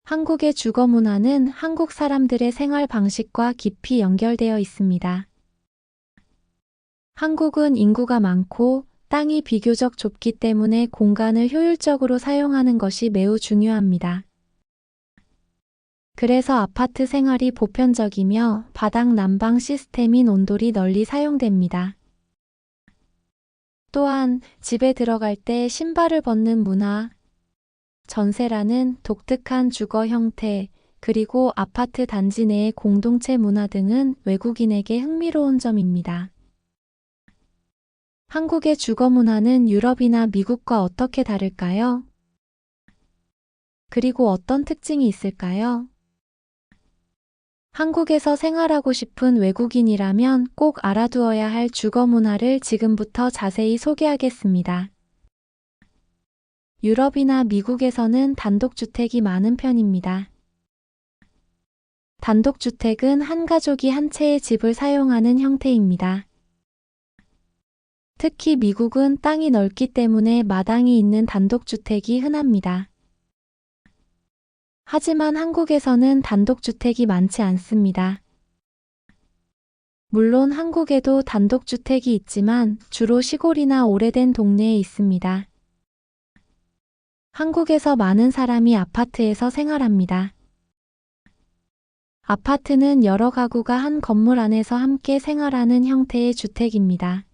한국의 주거 문화는 한국 사람들의 생활 방식과 깊이 연결되어 있습니다. 한국은 인구가 많고 땅이 비교적 좁기 때문에 공간을 효율적으로 사용하는 것이 매우 중요합니다. 그래서 아파트 생활이 보편적이며 바닥 난방 시스템인 온돌이 널리 사용됩니다. 또한 집에 들어갈 때 신발을 벗는 문화, 전세라는 독특한 주거 형태, 그리고 아파트 단지 내의 공동체 문화 등은 외국인에게 흥미로운 점입니다. 한국의 주거 문화는 유럽이나 미국과 어떻게 다를까요? 그리고 어떤 특징이 있을까요? 한국에서 생활하고 싶은 외국인이라면 꼭 알아두어야 할 주거 문화를 지금부터 자세히 소개하겠습니다. 유럽이나 미국에서는 단독주택이 많은 편입니다. 단독주택은 한 가족이 한 채의 집을 사용하는 형태입니다. 특히 미국은 땅이 넓기 때문에 마당이 있는 단독주택이 흔합니다. 하지만 한국에서는 단독주택이 많지 않습니다. 물론 한국에도 단독주택이 있지만 주로 시골이나 오래된 동네에 있습니다. 한국에서 많은 사람이 아파트에서 생활합니다. 아파트는 여러 가구가 한 건물 안에서 함께 생활하는 형태의 주택입니다.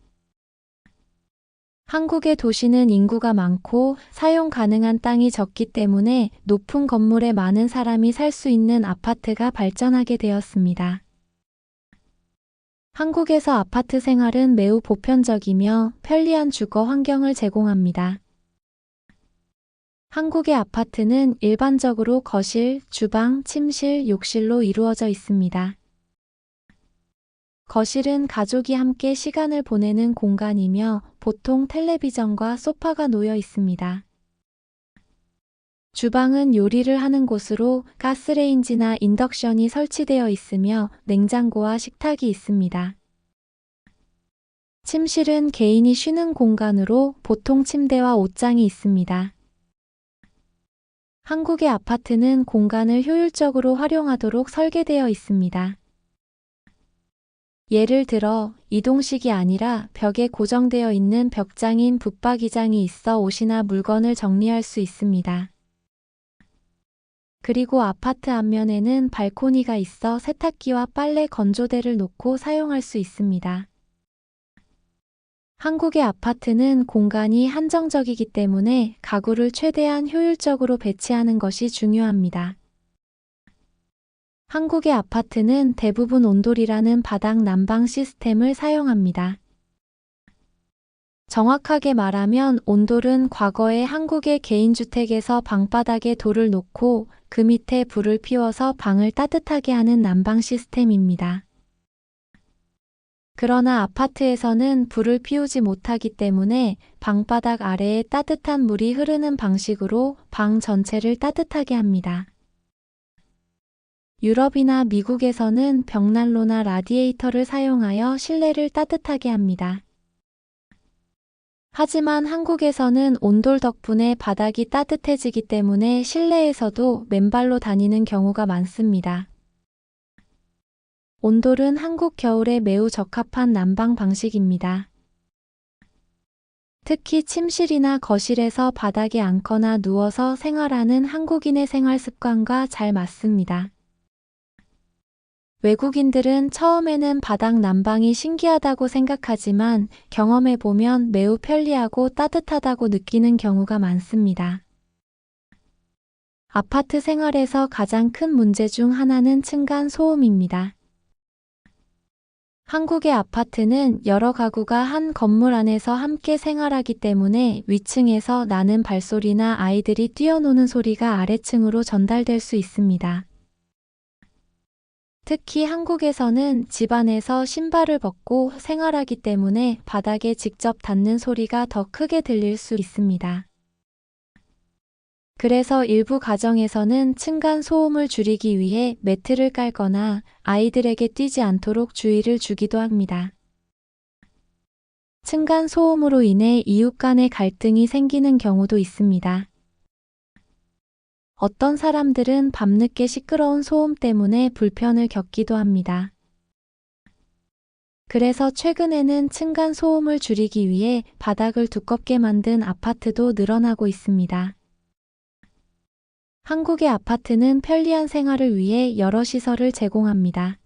한국의 도시는 인구가 많고 사용 가능한 땅이 적기 때문에 높은 건물에 많은 사람이 살 수 있는 아파트가 발전하게 되었습니다. 한국에서 아파트 생활은 매우 보편적이며 편리한 주거 환경을 제공합니다. 한국의 아파트는 일반적으로 거실, 주방, 침실, 욕실로 이루어져 있습니다. 거실은 가족이 함께 시간을 보내는 공간이며 보통 텔레비전과 소파가 놓여 있습니다. 주방은 요리를 하는 곳으로 가스레인지나 인덕션이 설치되어 있으며 냉장고와 식탁이 있습니다. 침실은 개인이 쉬는 공간으로 보통 침대와 옷장이 있습니다. 한국의 아파트는 공간을 효율적으로 활용하도록 설계되어 있습니다. 예를 들어 이동식이 아니라 벽에 고정되어 있는 벽장인 붙박이장이 있어 옷이나 물건을 정리할 수 있습니다. 그리고 아파트 앞면에는 발코니가 있어 세탁기와 빨래 건조대를 놓고 사용할 수 있습니다. 한국의 아파트는 공간이 한정적이기 때문에 가구를 최대한 효율적으로 배치하는 것이 중요합니다. 한국의 아파트는 대부분 온돌이라는 바닥 난방 시스템을 사용합니다. 정확하게 말하면 온돌은 과거에 한국의 개인주택에서 방바닥에 돌을 놓고 그 밑에 불을 피워서 방을 따뜻하게 하는 난방 시스템입니다. 그러나 아파트에서는 불을 피우지 못하기 때문에 방바닥 아래에 따뜻한 물이 흐르는 방식으로 방 전체를 따뜻하게 합니다. 유럽이나 미국에서는 벽난로나 라디에이터를 사용하여 실내를 따뜻하게 합니다. 하지만 한국에서는 온돌 덕분에 바닥이 따뜻해지기 때문에 실내에서도 맨발로 다니는 경우가 많습니다. 온돌은 한국 겨울에 매우 적합한 난방 방식입니다. 특히 침실이나 거실에서 바닥에 앉거나 누워서 생활하는 한국인의 생활 습관과 잘 맞습니다. 외국인들은 처음에는 바닥 난방이 신기하다고 생각하지만 경험해보면 매우 편리하고 따뜻하다고 느끼는 경우가 많습니다. 아파트 생활에서 가장 큰 문제 중 하나는 층간 소음입니다. 한국의 아파트는 여러 가구가 한 건물 안에서 함께 생활하기 때문에 위층에서 나는 발소리나 아이들이 뛰어노는 소리가 아래층으로 전달될 수 있습니다. 특히 한국에서는 집안에서 신발을 벗고 생활하기 때문에 바닥에 직접 닿는 소리가 더 크게 들릴 수 있습니다. 그래서 일부 가정에서는 층간 소음을 줄이기 위해 매트를 깔거나 아이들에게 뛰지 않도록 주의를 주기도 합니다. 층간 소음으로 인해 이웃 간의 갈등이 생기는 경우도 있습니다. 어떤 사람들은 밤늦게 시끄러운 소음 때문에 불편을 겪기도 합니다. 그래서 최근에는 층간 소음을 줄이기 위해 바닥을 두껍게 만든 아파트도 늘어나고 있습니다. 한국의 아파트는 편리한 생활을 위해 여러 시설을 제공합니다.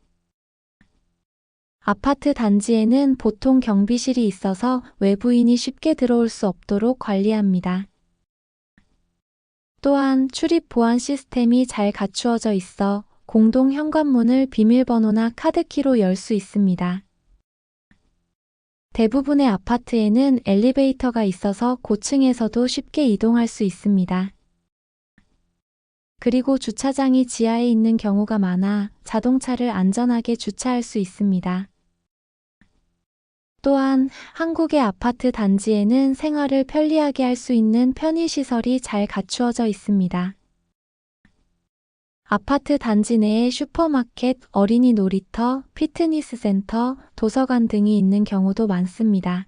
아파트 단지에는 보통 경비실이 있어서 외부인이 쉽게 들어올 수 없도록 관리합니다. 또한 출입 보안 시스템이 잘 갖추어져 있어 공동 현관문을 비밀번호나 카드키로 열 수 있습니다. 대부분의 아파트에는 엘리베이터가 있어서 고층에서도 쉽게 이동할 수 있습니다. 그리고 주차장이 지하에 있는 경우가 많아 자동차를 안전하게 주차할 수 있습니다. 또한 한국의 아파트 단지에는 생활을 편리하게 할 수 있는 편의시설이 잘 갖추어져 있습니다. 아파트 단지 내에 슈퍼마켓, 어린이 놀이터, 피트니스 센터, 도서관 등이 있는 경우도 많습니다.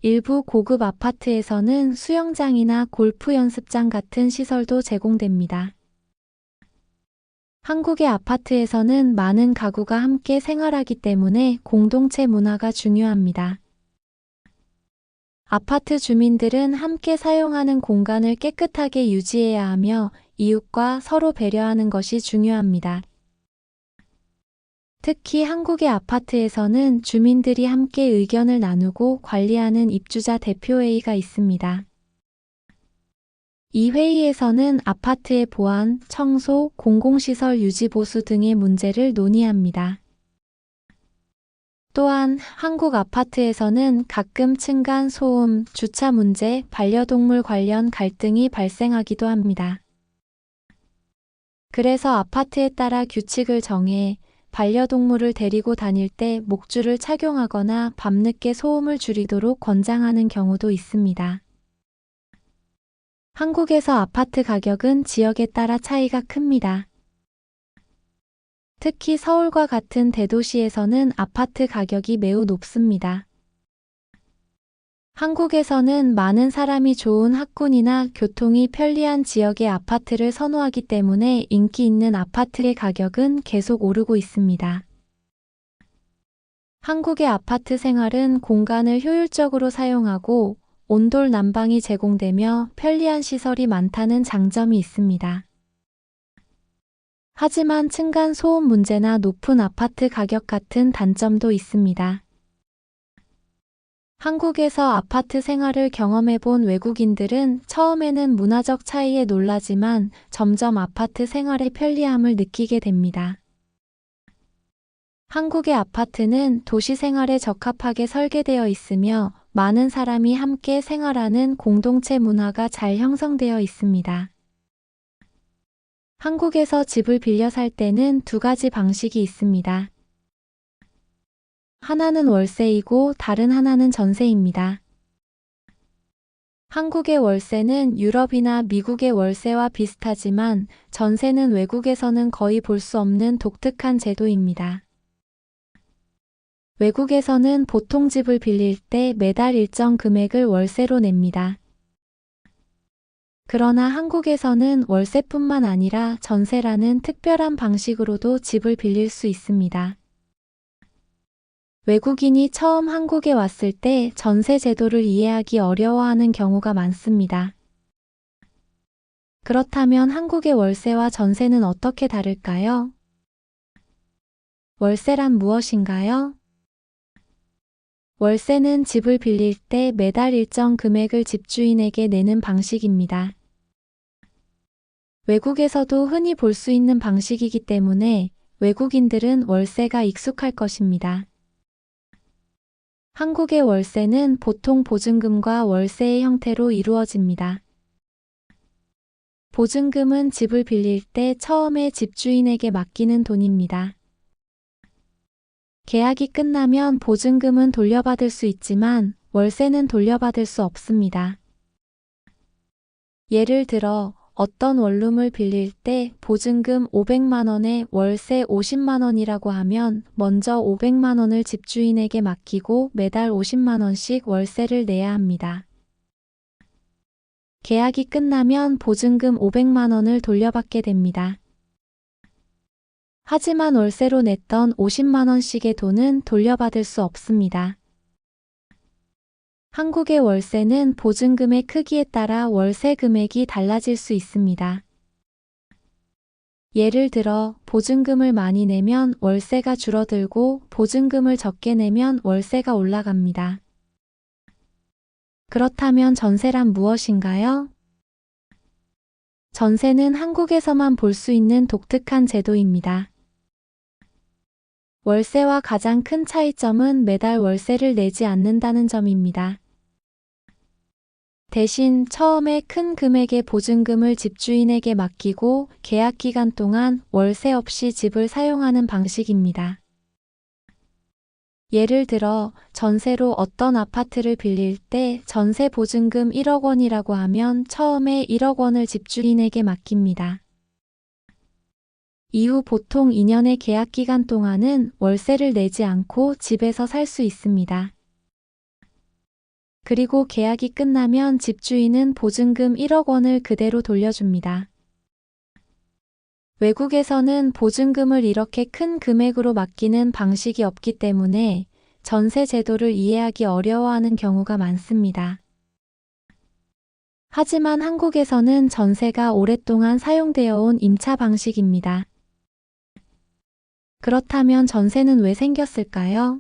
일부 고급 아파트에서는 수영장이나 골프 연습장 같은 시설도 제공됩니다. 한국의 아파트에서는 많은 가구가 함께 생활하기 때문에 공동체 문화가 중요합니다. 아파트 주민들은 함께 사용하는 공간을 깨끗하게 유지해야 하며 이웃과 서로 배려하는 것이 중요합니다. 특히 한국의 아파트에서는 주민들이 함께 의견을 나누고 관리하는 입주자 대표회의가 있습니다. 이 회의에서는 아파트의 보안, 청소, 공공시설 유지 보수 등의 문제를 논의합니다. 또한 한국 아파트에서는 가끔 층간 소음, 주차 문제, 반려동물 관련 갈등이 발생하기도 합니다. 그래서 아파트에 따라 규칙을 정해 반려동물을 데리고 다닐 때 목줄을 착용하거나 밤늦게 소음을 줄이도록 권장하는 경우도 있습니다. 한국에서 아파트 가격은 지역에 따라 차이가 큽니다. 특히 서울과 같은 대도시에서는 아파트 가격이 매우 높습니다. 한국에서는 많은 사람이 좋은 학군이나 교통이 편리한 지역의 아파트를 선호하기 때문에 인기 있는 아파트의 가격은 계속 오르고 있습니다. 한국의 아파트 생활은 공간을 효율적으로 사용하고 온돌 난방이 제공되며 편리한 시설이 많다는 장점이 있습니다. 하지만 층간 소음 문제나 높은 아파트 가격 같은 단점도 있습니다. 한국에서 아파트 생활을 경험해본 외국인들은 처음에는 문화적 차이에 놀라지만 점점 아파트 생활의 편리함을 느끼게 됩니다. 한국의 아파트는 도시 생활에 적합하게 설계되어 있으며 많은 사람이 함께 생활하는 공동체 문화가 잘 형성되어 있습니다. 한국에서 집을 빌려 살 때는 두 가지 방식이 있습니다. 하나는 월세이고 다른 하나는 전세입니다. 한국의 월세는 유럽이나 미국의 월세와 비슷하지만 전세는 외국에서는 거의 볼 수 없는 독특한 제도입니다. 외국에서는 보통 집을 빌릴 때 매달 일정 금액을 월세로 냅니다. 그러나 한국에서는 월세뿐만 아니라 전세라는 특별한 방식으로도 집을 빌릴 수 있습니다. 외국인이 처음 한국에 왔을 때 전세 제도를 이해하기 어려워하는 경우가 많습니다. 그렇다면 한국의 월세와 전세는 어떻게 다를까요? 월세란 무엇인가요? 월세는 집을 빌릴 때 매달 일정 금액을 집주인에게 내는 방식입니다. 외국에서도 흔히 볼 수 있는 방식이기 때문에 외국인들은 월세가 익숙할 것입니다. 한국의 월세는 보통 보증금과 월세의 형태로 이루어집니다. 보증금은 집을 빌릴 때 처음에 집주인에게 맡기는 돈입니다. 계약이 끝나면 보증금은 돌려받을 수 있지만 월세는 돌려받을 수 없습니다. 예를 들어 어떤 원룸을 빌릴 때 보증금 500만 원에 월세 50만 원이라고 하면 먼저 500만 원을 집주인에게 맡기고 매달 50만 원씩 월세를 내야 합니다. 계약이 끝나면 보증금 500만 원을 돌려받게 됩니다. 하지만 월세로 냈던 50만 원씩의 돈은 돌려받을 수 없습니다. 한국의 월세는 보증금의 크기에 따라 월세 금액이 달라질 수 있습니다. 예를 들어 보증금을 많이 내면 월세가 줄어들고 보증금을 적게 내면 월세가 올라갑니다. 그렇다면 전세란 무엇인가요? 전세는 한국에서만 볼 수 있는 독특한 제도입니다. 월세와 가장 큰 차이점은 매달 월세를 내지 않는다는 점입니다. 대신 처음에 큰 금액의 보증금을 집주인에게 맡기고 계약 기간 동안 월세 없이 집을 사용하는 방식입니다. 예를 들어 전세로 어떤 아파트를 빌릴 때 전세 보증금 1억 원이라고 하면 처음에 1억 원을 집주인에게 맡깁니다. 이후 보통 2년의 계약 기간 동안은 월세를 내지 않고 집에서 살 수 있습니다. 그리고 계약이 끝나면 집주인은 보증금 1억 원을 그대로 돌려줍니다. 외국에서는 보증금을 이렇게 큰 금액으로 맡기는 방식이 없기 때문에 전세 제도를 이해하기 어려워하는 경우가 많습니다. 하지만 한국에서는 전세가 오랫동안 사용되어 온 임차 방식입니다. 그렇다면 전세는 왜 생겼을까요?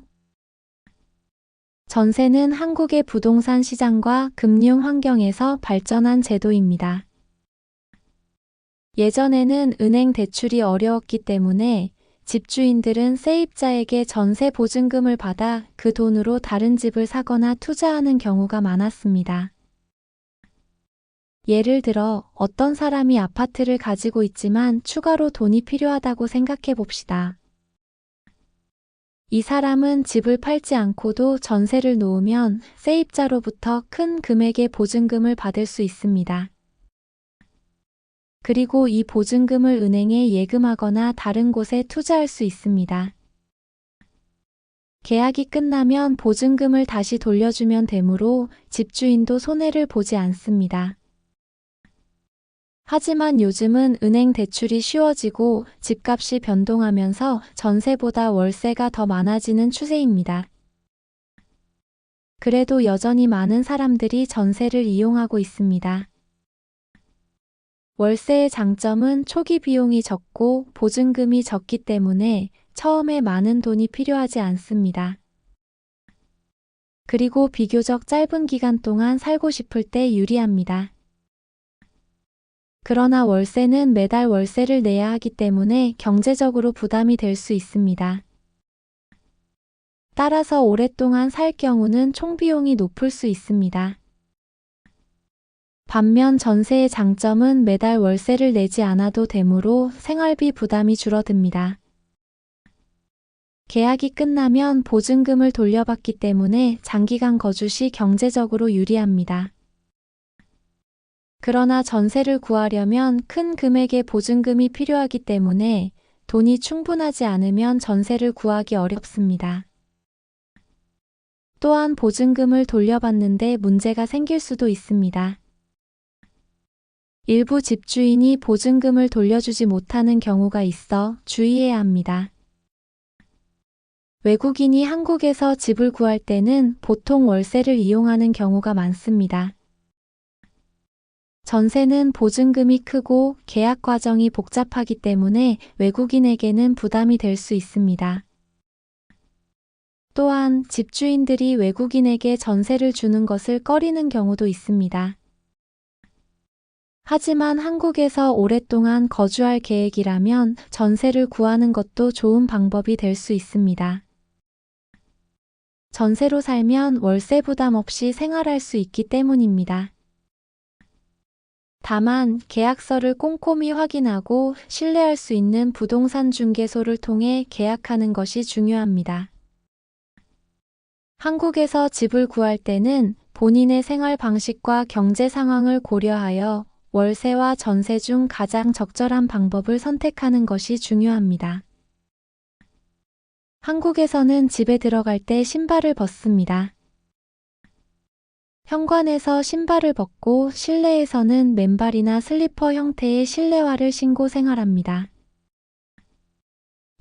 전세는 한국의 부동산 시장과 금융 환경에서 발전한 제도입니다. 예전에는 은행 대출이 어려웠기 때문에 집주인들은 세입자에게 전세 보증금을 받아 그 돈으로 다른 집을 사거나 투자하는 경우가 많았습니다. 예를 들어 어떤 사람이 아파트를 가지고 있지만 추가로 돈이 필요하다고 생각해 봅시다. 이 사람은 집을 팔지 않고도 전세를 놓으면 세입자로부터 큰 금액의 보증금을 받을 수 있습니다. 그리고 이 보증금을 은행에 예금하거나 다른 곳에 투자할 수 있습니다. 계약이 끝나면 보증금을 다시 돌려주면 되므로 집주인도 손해를 보지 않습니다. 하지만 요즘은 은행 대출이 쉬워지고 집값이 변동하면서 전세보다 월세가 더 많아지는 추세입니다. 그래도 여전히 많은 사람들이 전세를 이용하고 있습니다. 월세의 장점은 초기 비용이 적고 보증금이 적기 때문에 처음에 많은 돈이 필요하지 않습니다. 그리고 비교적 짧은 기간 동안 살고 싶을 때 유리합니다. 그러나 월세는 매달 월세를 내야 하기 때문에 경제적으로 부담이 될 수 있습니다. 따라서 오랫동안 살 경우는 총비용이 높을 수 있습니다. 반면 전세의 장점은 매달 월세를 내지 않아도 되므로 생활비 부담이 줄어듭니다. 계약이 끝나면 보증금을 돌려받기 때문에 장기간 거주 시 경제적으로 유리합니다. 그러나 전세를 구하려면 큰 금액의 보증금이 필요하기 때문에 돈이 충분하지 않으면 전세를 구하기 어렵습니다. 또한 보증금을 돌려받는데 문제가 생길 수도 있습니다. 일부 집주인이 보증금을 돌려주지 못하는 경우가 있어 주의해야 합니다. 외국인이 한국에서 집을 구할 때는 보통 월세를 이용하는 경우가 많습니다. 전세는 보증금이 크고 계약 과정이 복잡하기 때문에 외국인에게는 부담이 될 수 있습니다. 또한 집주인들이 외국인에게 전세를 주는 것을 꺼리는 경우도 있습니다. 하지만 한국에서 오랫동안 거주할 계획이라면 전세를 구하는 것도 좋은 방법이 될 수 있습니다. 전세로 살면 월세 부담 없이 생활할 수 있기 때문입니다. 다만 계약서를 꼼꼼히 확인하고 신뢰할 수 있는 부동산 중개소를 통해 계약하는 것이 중요합니다. 한국에서 집을 구할 때는 본인의 생활 방식과 경제 상황을 고려하여 월세와 전세 중 가장 적절한 방법을 선택하는 것이 중요합니다. 한국에서는 집에 들어갈 때 신발을 벗습니다. 현관에서 신발을 벗고 실내에서는 맨발이나 슬리퍼 형태의 실내화를 신고 생활합니다.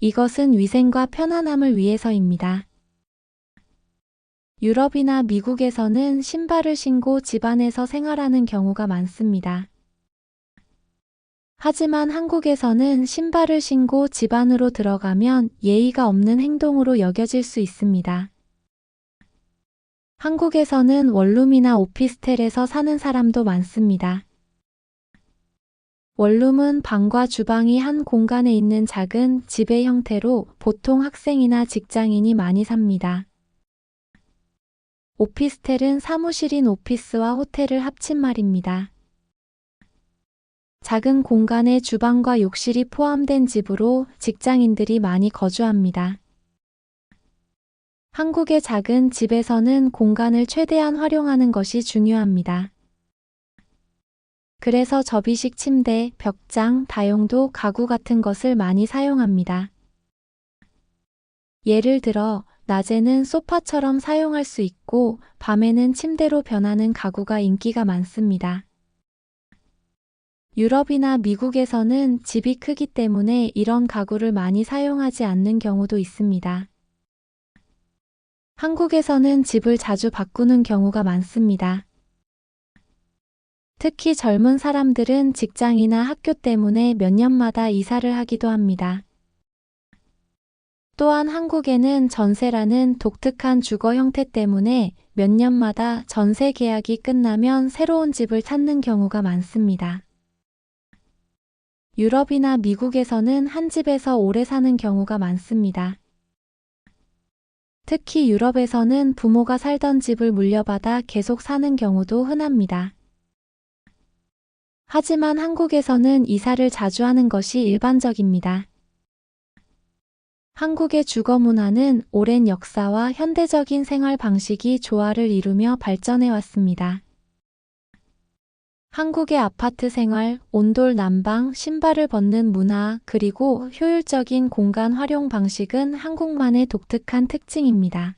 이것은 위생과 편안함을 위해서입니다. 유럽이나 미국에서는 신발을 신고 집 안에서 생활하는 경우가 많습니다. 하지만 한국에서는 신발을 신고 집 안으로 들어가면 예의가 없는 행동으로 여겨질 수 있습니다. 한국에서는 원룸이나 오피스텔에서 사는 사람도 많습니다. 원룸은 방과 주방이 한 공간에 있는 작은 집의 형태로 보통 학생이나 직장인이 많이 삽니다. 오피스텔은 사무실인 오피스와 호텔을 합친 말입니다. 작은 공간에 주방과 욕실이 포함된 집으로 직장인들이 많이 거주합니다. 한국의 작은 집에서는 공간을 최대한 활용하는 것이 중요합니다. 그래서 접이식 침대, 벽장, 다용도, 가구 같은 것을 많이 사용합니다. 예를 들어, 낮에는 소파처럼 사용할 수 있고, 밤에는 침대로 변하는 가구가 인기가 많습니다. 유럽이나 미국에서는 집이 크기 때문에 이런 가구를 많이 사용하지 않는 경우도 있습니다. 한국에서는 집을 자주 바꾸는 경우가 많습니다. 특히 젊은 사람들은 직장이나 학교 때문에 몇 년마다 이사를 하기도 합니다. 또한 한국에는 전세라는 독특한 주거 형태 때문에 몇 년마다 전세 계약이 끝나면 새로운 집을 찾는 경우가 많습니다. 유럽이나 미국에서는 한 집에서 오래 사는 경우가 많습니다. 특히 유럽에서는 부모가 살던 집을 물려받아 계속 사는 경우도 흔합니다. 하지만 한국에서는 이사를 자주 하는 것이 일반적입니다. 한국의 주거 문화는 오랜 역사와 현대적인 생활 방식이 조화를 이루며 발전해 왔습니다. 한국의 아파트 생활, 온돌 난방, 신발을 벗는 문화, 그리고 효율적인 공간 활용 방식은 한국만의 독특한 특징입니다.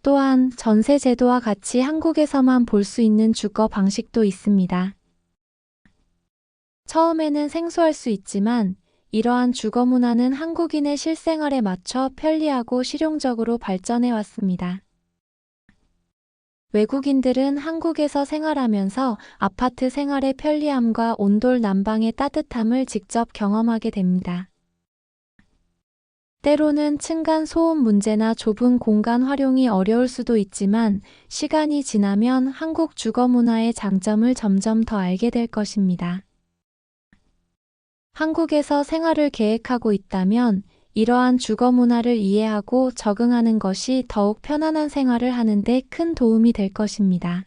또한 전세 제도와 같이 한국에서만 볼 수 있는 주거 방식도 있습니다. 처음에는 생소할 수 있지만 이러한 주거 문화는 한국인의 실생활에 맞춰 편리하고 실용적으로 발전해 왔습니다. 외국인들은 한국에서 생활하면서 아파트 생활의 편리함과 온돌 난방의 따뜻함을 직접 경험하게 됩니다. 때로는 층간 소음 문제나 좁은 공간 활용이 어려울 수도 있지만 시간이 지나면 한국 주거 문화의 장점을 점점 더 알게 될 것입니다. 한국에서 생활을 계획하고 있다면 이러한 주거 문화를 이해하고 적응하는 것이 더욱 편안한 생활을 하는 데 큰 도움이 될 것입니다.